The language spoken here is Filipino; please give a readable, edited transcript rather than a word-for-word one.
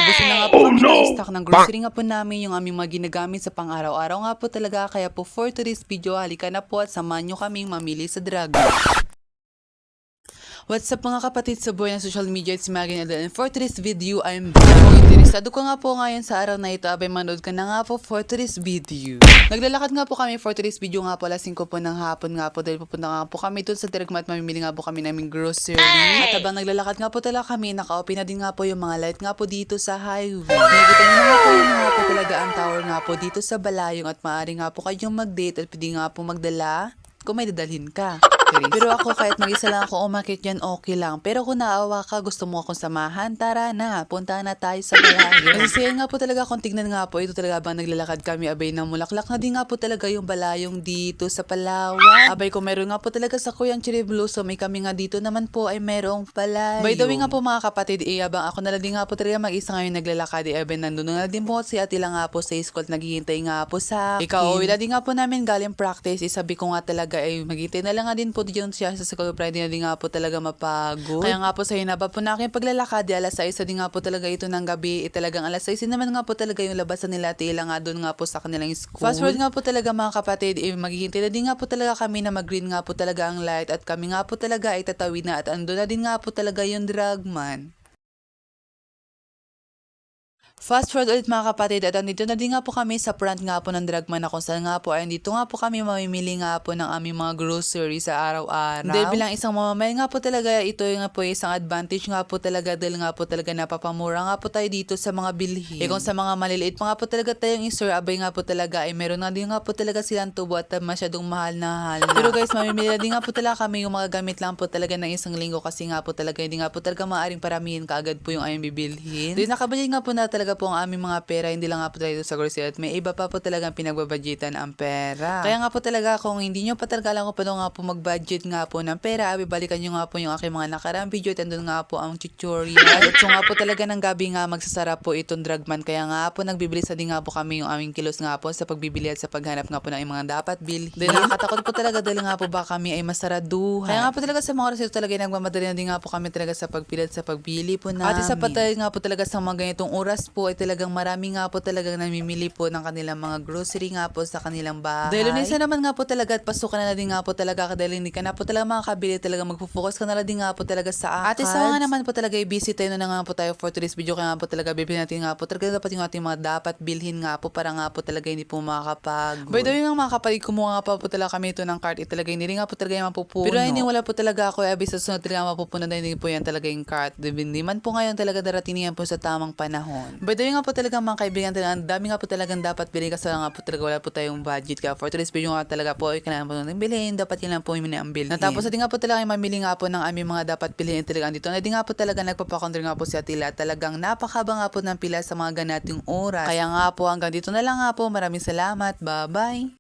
Naubusan na nga po kami ng stock ng grocery nga po namin, yung aming mga ginagamit sa pang-araw-araw nga po talaga. Kaya po for today's video, halika na po at samahan nyo kaming mamili sa Dragon. What's up mga kapatid sa buhay ng social media, it's Maggie Nadal, and for today's video, I'm back. Kung interesado ka nga po ngayon sa araw na ito, abay manood ka na nga po for today's video. Naglalakad nga po kami for today's video nga po, alas 5 po ng hapon nga po, dahil pupunta nga po kami doon sa Direct at mamimili nga po kami naming grocery. At habang naglalakad nga po talaga kami, naka-open na din nga po yung mga light nga po dito sa highway. Nakikita nyo nga po yung nga po talaga ang tower nga po dito sa Balayong, at maaari nga po kayong mag-date at pwede nga po magdala kung may dadalhin ka. Pero ako kahit mag-isa lang ako umakit yan, okay lang. Pero kung naawa ka, gusto mo akong samahan, tara na, punta na tayo sa Balayong. Masisaya nga po talaga kung tignan nga po, ito talaga bang naglalakad kami, abay na mulaklak na din nga po talaga yung Balayong dito sa Palawan. Abay kung meron nga po talaga sa Kuyang Cherry Blossom, may kami nga dito naman po ay merong Balayong. By the way nga po mga kapatid, abang ako na lang din nga po talaga mag-isa ngayon naglalakad, abay nandun na din po si Ate lang nga po sa school, naghihintay nga po sa akin. Ikaw, uwi na din nga po namin galing practice, isabi ko nga talaga ay maghintay na lang nga din po diyon siya sa school, Friday na din nga po talaga mapagod. Kaya nga po sa hinaba po na aking paglalakad, alas 6 din nga po talaga ito ng gabi, talagang alas 6 naman nga po talaga yung labasan nila, tila nga doon nga po sa kanilang school. Fast forward nga po talaga mga kapatid, maghihintay na din nga po talaga kami na mag-green nga po talaga ang light, at kami nga po talaga ay tatawid na, at ando na din nga po talaga yung Dragman. Fast forward ulit mga kapatid, at andito na din nga po kami sa front nga po ng Dragman, na kung saan nga po ay dito nga po kami mamimili nga po ng aming mga grocery sa araw-araw. Dahil bilang isang mamamay nga po talaga, ito nga po isang advantage nga po talaga, dahil nga po talaga napapamura nga po tayo dito sa mga bilhin. Kung sa mga maliliit pa nga po talaga tayong in-store, abay nga po talaga ay meron nga din nga po talaga silang tubo at masyadong mahal na hal. Pero guys, mamimili na din nga po talaga kami yung mga gamit lang po talaga ng isang linggo, kasi nga po talaga hindi nga po talaga maaring paramihin kaagad po yung aming bibilhin. Dahil nakabudget nga po na talaga po ang aming mga pera, hindi lang nga po tayo sa grocery, at may iba pa po talagang pinagbabudgetan ang pera. Kaya nga po talaga kung hindi nyo pa talaga alam kung paano nga po mag-budget nga po ng pera, balikan nyo nga po yung aking mga nakaraang video, at andun nga po ang tutorial. At so nga po talaga ng gabi nga magsasara po itong Dragman, kaya nga po nagbibilis na din nga po kami yung aming kilos nga po sa pagbibili at sa paghanap nga po ng mga dapat bilhin. Dahil nakakatakot po talaga, dahil nga po ba kami ay masaraduhan. Kaya nga po talaga sa mga oras ito talaga nagmamadali na din nga po kami talaga sa pagpilit sa pagbili po namin. At isa pa tayo nga po talaga sa mga ganitong oras po ay talagang marami nga po talagang namimili po ng kanilang mga grocery nga po sa kanilang bahay. Dahil unisa naman nga po talaga at pasukan na din nga po talaga, dahil hindi ka na po talaga makakabili, talaga magpo-focus ka na din nga po talaga sa ads. At isa nga naman po talaga i-busy tayo na nga po tayo for today's video, kaya nga po talaga bibili natin nga po talaga dapat yung ating mga dapat bilhin nga po para nga po talaga hindi po makakapagod. By the way nga mga kapatid, kumuha nga pa po talaga kami ito ng cart, talaga hindi rin nga po talaga yung mapupuno. Pero hindi wala po talaga ako, abis sa sunod talaga mapupuno na hindi po yan talaga yung cart. Hindi man po ngayon talaga darating yan po sa tamang panahon. By the way nga po talaga mga kaibigan, ang dami nga po talagang dapat bilhin, kasi nga po talaga wala po tayong budget, kaya for today's video nga talaga po ay kailangan po natin bilhin, dapat yun lang po yung ang bilhin. Natapos natin nga po talaga yung mamili nga po ng aming mga dapat bilhin, talagang dito na din nga po talaga nagpapakontra nga po si Atila, talagang napakaba nga po ng pila sa mga ganating oras. Kaya nga po hanggang dito na lang nga po, maraming salamat, bye bye.